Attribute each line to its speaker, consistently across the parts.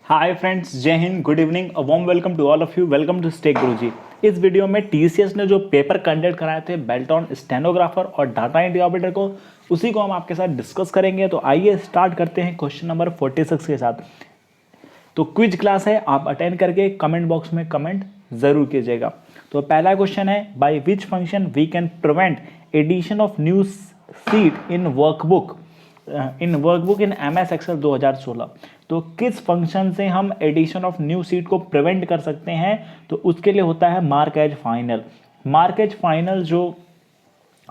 Speaker 1: हाय friends, जय हिंद, good evening, a warm welcome to all of you. Welcome to stake Guruji. इस video में TCS ने जो पेपर कंडक्ट कराए थे बेल्टॉन स्टेनोग्राफर और डाटा एंट्री ऑपरेटर को, उसी को हम आपके साथ डिस्कस करेंगे। तो आइए स्टार्ट करते हैं क्वेश्चन नंबर 46 के साथ। तो क्विज क्लास है, आप अटेंड करके कमेंट बॉक्स में कमेंट जरूर कीजिएगा। तो पहला क्वेश्चन है, by which function we can prevent addition of new sheet in workbook in MS Excel 2016। तो किस फंक्शन से हम एडिशन ऑफ न्यू सीट को प्रिवेंट कर सकते हैं? तो उसके लिए होता है mark as final. Mark as final जो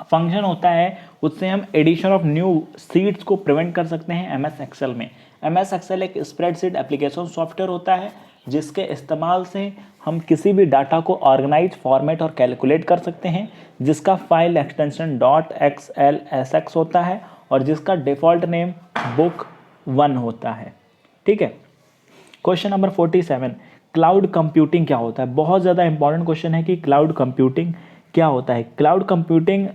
Speaker 1: फंक्शन होता है उससे हम एडिशन ऑफ न्यू सीट्स को प्रिवेंट कर सकते हैं MS एक्सेल में। MS एक्सेल एक स्प्रेडशीट एप्लीकेशन सॉफ्टवेयर होता है जिसके इस्तेमाल से हम किसी भी डाटा को ऑर्गेनाइज, फॉर्मेट और कैलकुलेट कर सकते हैं, जिसका फाइल एक्सटेंशन .xlsx होता है और जिसका डिफ़ॉल्ट नेम बुक 1 होता है। ठीक है। क्वेश्चन नंबर 47, क्लाउड कंप्यूटिंग क्या होता है? बहुत ज़्यादा इंपॉर्टेंट क्वेश्चन है कि क्लाउड कंप्यूटिंग क्या होता है। क्लाउड कंप्यूटिंग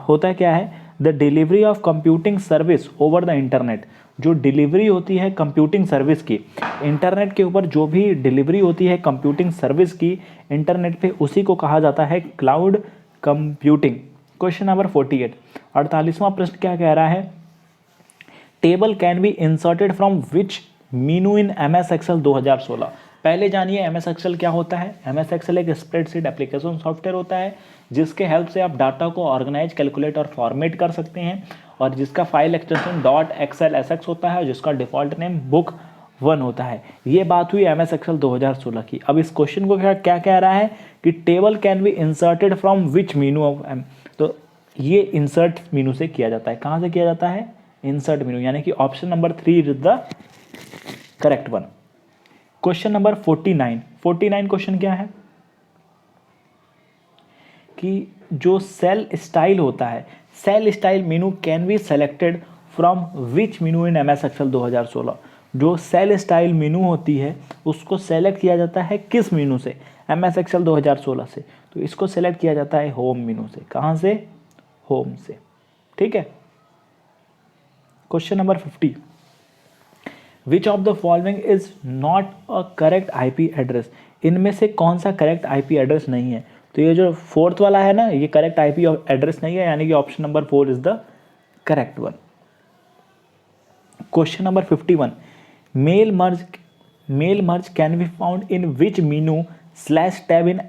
Speaker 1: होता क्या है? The delivery of computing service over the internet. जो डिलीवरी होती है कंप्यूटिंग सर्विस की, इंटरनेट के ऊपर जो भी डिलीवरी होती है कंप्यूटिंग सर्विस की इंटरनेट पे, उसी को कहा जाता है क्लाउड कंप्यूटिंग। क्वेश्चन नंबर 48, 48वां प्रश्न क्या कह रहा है? Table can be inserted from which menu in MS Excel 2016। पहले जानिए MS एक्सेल क्या होता है। MS एक्सेल एक स्प्रेडशीट एप्लीकेशन सॉफ्टवेयर होता है जिसके हेल्प से आप डाटा को ऑर्गेनाइज, कैलकुलेट और फॉर्मेट कर सकते हैं और जिसका फाइल एक्सटेंशन .xlsx होता है और जिसका डिफ़ॉल्ट नेम बुक 1 होता है। ये बात हुई MS एक्सेल 2016 की। अब इस क्वेश्चन को क्या कह रहा है कि table can be inserted from which menu of M। तो ये इंसर्ट मीनू से किया जाता है। कहाँ से किया जाता है? इंसर्ट मीनू, यानी कि option number 3 is the correct one. Question number 49, 49 question क्या है कि जो सेल स्टाइल होता है, cell style menu can be selected from which menu in MS Excel 2016। जो सेल स्टाइल मीनू होती है उसको सेलेक्ट किया जाता है किस मीनू से? MS एक्सेल 2016 से। तो इसको सेलेक्ट किया जाता है होम मीनू से। कहाँ से? होम से। ठीक है। Question number 50, which of the following is not a correct IP address. इनमें से कौन सा करेक्ट IP एड्रेस नहीं है? तो ये जो फोर्थ वाला है ना, ये करेक्ट IP एड्रेस नहीं है, यानी कि option number 4 is the correct one. Question number 51, mail merge can be found in which menu /tab in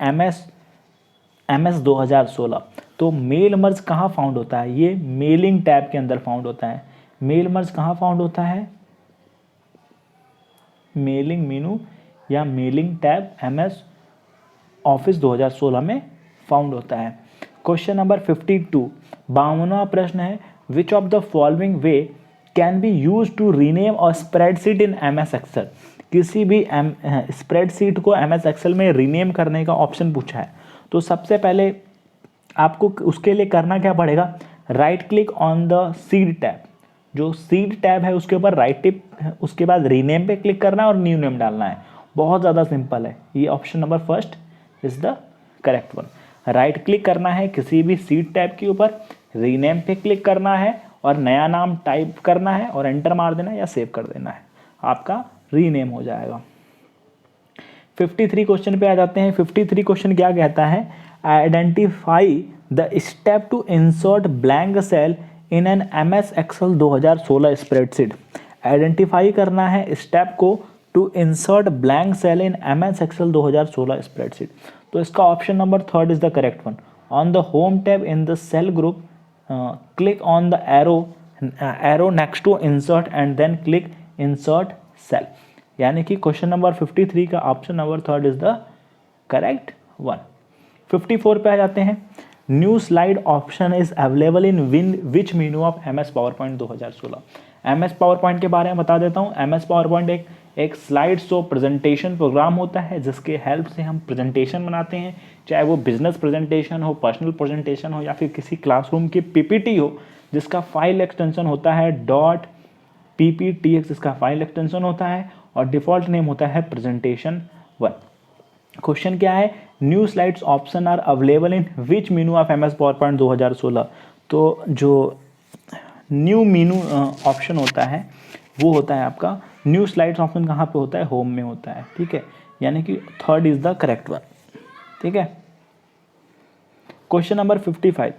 Speaker 1: MS 2016। तो मेल मर्ज कहाँ फाउंड होता है? ये मेलिंग टैब के अंदर फाउंड होता है। मेल मर्ज कहाँ फाउंड होता है? मेलिंग मीनू या मेलिंग टैब MS ऑफिस 2016 में फाउंड होता है। क्वेश्चन नंबर 52, 52वां प्रश्न है, which of the following way can be use to rename a spreadsheet in MS Excel. किसी भी स्प्रेडशीट को MS एक्सेल में रीनेम करने का ऑप्शन पूछा है। तो सबसे पहले आपको उसके लिए करना क्या पड़ेगा? Right click on the seed tab. जो सीड टैब है उसके ऊपर राइट टिप, उसके बाद रीनेम पे क्लिक करना है और न्यू नेम डालना है। बहुत ज़्यादा सिंपल है। ये option number first is the correct one. Right click करना है किसी भी सीड टैब के ऊपर, रीनेम पे क्लिक करना है और नया नाम टाइप करना है और एंटर मार देना या सेव कर देना है, आपका रीनेम हो जाएगा। 53 क्वेश्चन पे आ जाते हैं। 53 क्वेश्चन क्या कहता है? Identify the step to insert blank cell in an MS Excel 2016 spreadsheet. Identify करना है स्टेप को to insert blank cell in MS Excel 2016 spreadsheet. तो इसका option number 3 is the correct one. On the home tab in the cell group, click on the arrow next to insert and then click insert cell. यानी कि question number 53 का option number 3 is the correct one. 54 पे आ जाते हैं। New slide option is available in which menu of MS PowerPoint 2016। MS PowerPoint के बारे में बता देता हूँ। MS पावरपॉइंट एक स्लाइड शो प्रेजेंटेशन प्रोग्राम होता है जिसके हेल्प से हम प्रेजेंटेशन बनाते हैं, चाहे वो बिजनेस प्रेजेंटेशन हो, पर्सनल प्रेजेंटेशन हो या फिर किसी क्लासरूम की PPT हो, जिसका फाइल एक्सटेंशन होता है .pptx, इसका फाइल एक्सटेंशन होता है और डिफ़ॉल्ट नेम होता है प्रेजेंटेशन 1। क्वेश्चन क्या है? New slides option are available in which menu of MS PowerPoint 2016। तो जो न्यू मीनू ऑप्शन होता है वो होता है आपका न्यू स्लाइड्स ऑप्शन कहाँ पे होता है, होम में होता है, ठीक है, यानी कि third is the correct one, ठीक है। Question number 55,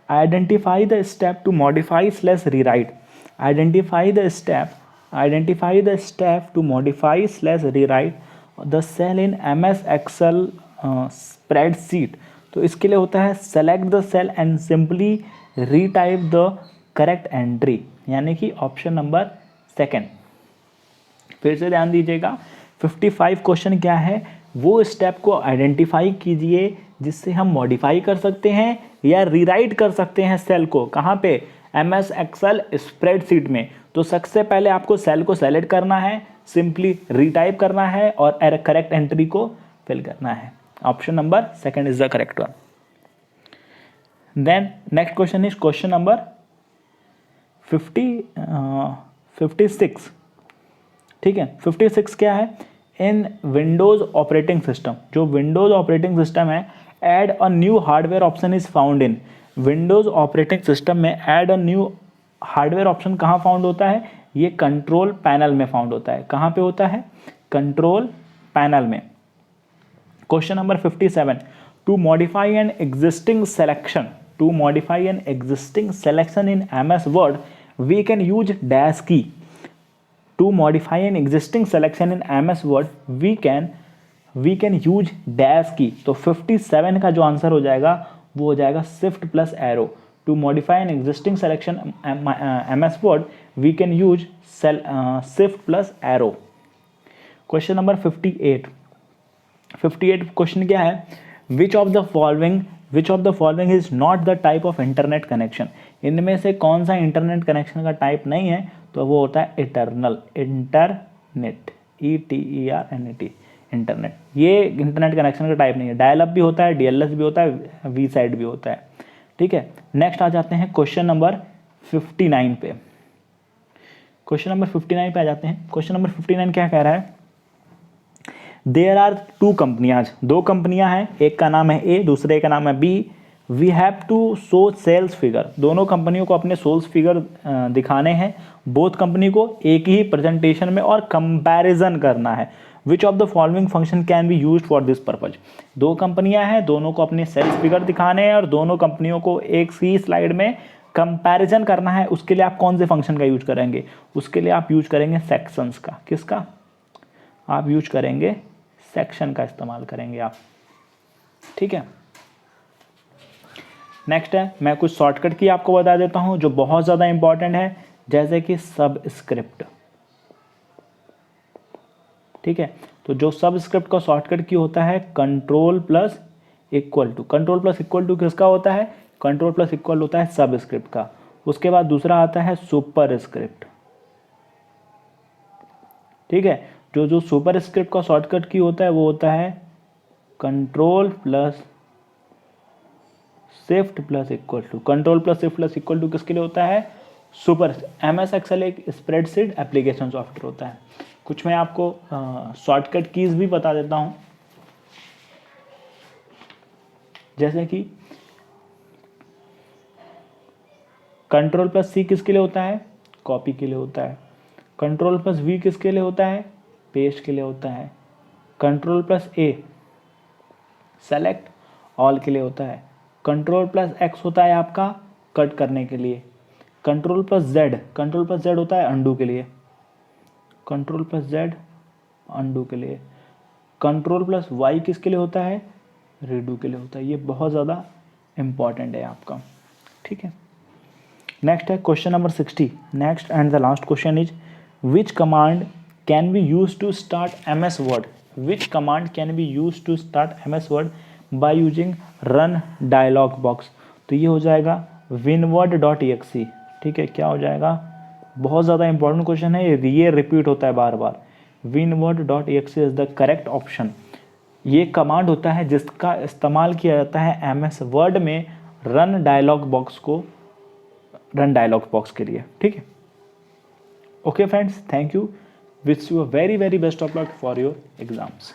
Speaker 1: identify the step to modify slash rewrite, identify the step to modify slash rewrite the cell in MS Excel spreadsheet. तो इसके लिए होता है select the cell and simply retype the correct entry, यानी कि option number second. फिर से ध्यान दीजिएगा, 55 क्वेश्चन क्या है, वो स्टेप को आइडेंटिफाई कीजिए जिससे हम मॉडिफाई कर सकते हैं या रीराइट कर सकते हैं सेल को, कहाँ पे, MS Excel स्प्रेडशीट में। तो सबसे पहले आपको सेल को सेलेक्ट करना है, सिंपली रीटाइप करना है और करेक्ट एंट्री को फिल करना है। Option number second is the correct one. Then next question is question number 56, ठीक है। 56 क्या है, इन विंडोज ऑपरेटिंग सिस्टम, जो विंडोज ऑपरेटिंग सिस्टम है, add a new hardware option is found in, Windows operating system में add a new hardware option कहाँ found होता है, ये कंट्रोल पैनल में फाउंड होता है। कहाँ पे होता है, कंट्रोल पैनल में। Question number 57, to modify an existing selection, to modify an existing selection in MS Word we can use dash key, to modify an existing selection in MS Word we can use dash key. तो 57 का जो answer हो जाएगा वो हो जाएगा shift plus arrow. To modify an existing selection MS Word we can use shift plus arrow. Question number 58 question क्या है, which of the following is not the type of internet connection, इनमें से कौन सा इंटरनेट कनेक्शन का type नहीं है, तो वो होता है इटरनल, इंटरनेट, ETERNET, इंटरनेट। ये इंटरनेट कनेक्शन का टाइप नहीं है। डायल अप भी होता है, DLS भी होता है, वी साइड भी होता है, ठीक है। नेक्स्ट आ जाते हैं क्वेश्चन नंबर 59 पे, क्वेश्चन नंबर 59 पे आ जाते हैं। क्वेश्चन नंबर 59 क्या कह रहा है, देयर आर टू कंपनियाज, दो कंपनियां हैं, एक का नाम है A, दूसरे का नाम है B, we have to show sales figure, दोनों कंपनियों को अपने सेल्स फिगर दिखाने हैं, बोथ कंपनी को एक ही प्रेजेंटेशन में, और कंपैरिजन करना है। Which of the following function can be use for this purpose, दो कंपनियां हैं, दोनों को अपने सेल्स फिगर दिखाने हैं और दोनों कंपनियों को एक ही स्लाइड में कंपैरिजन करना है। उसके लिए आप कौन से फंक्शन का यूज करेंगे, उसके लिए आप यूज करेंगे सेक्शंस का। किसका आप यूज करेंगे, सेक्शन का इस्तेमाल करेंगे आप, ठीक है। नेक्स्ट है, मैं कुछ शॉर्टकट की आपको बता देता हूं जो बहुत ज़्यादा इंपॉर्टेंट है, जैसे कि सबस्क्रिप्ट, ठीक है। तो जो सबस्क्रिप्ट का शॉर्टकट की होता है control plus equal to, control plus equal to किसका होता है, कंट्रोल प्लस इक्वल होता है सबस्क्रिप्ट का। उसके बाद दूसरा आता है सुपरस्क्रिप्ट, ठीक है। जो सुपरस्क्रिप्ट का शॉर्टकट की होता है वो होता है control plus shift plus equal to, control plus shift plus equal to किसके लिए होता है, सुपर। MS Excel एक स्प्रेडशीट एप्लीकेशन सॉफ्टवेयर होता है। कुछ मैं आपको शॉर्टकट कीज भी बता देता हूं, जैसे कि कंट्रोल प्लस C किसके लिए होता है, कॉपी के लिए होता है। कंट्रोल प्लस V किसके लिए होता है, पेस्ट के लिए होता है। Control plus A select all के लिए होता है। कंट्रोल प्लस X होता है आपका कट करने के लिए। कंट्रोल प्लस Z होता है अंडू के लिए। कंट्रोल प्लस Z अंडू के लिए। कंट्रोल प्लस Y किसके लिए होता है, रीडू के लिए होता है। ये बहुत ज़्यादा इंपॉर्टेंट है आपका, ठीक है। नेक्स्ट है question number 60, next and the last question is which command can be use to start MS Word, which command can be use to start MS Word by using run dialog box. तो ये हो जाएगा winword.exe, ठीक है। क्या हो जाएगा, बहुत ज़्यादा इंपॉर्टेंट क्वेश्चन है, ये रिपीट होता है बार बार। winword.exe is the correct option. ये कमांड होता है जिसका इस्तेमाल किया जाता है MS Word में रन डायलॉग बॉक्स के लिए, ठीक है। Okay friends, thank you, wish you a very very best of luck for your exams.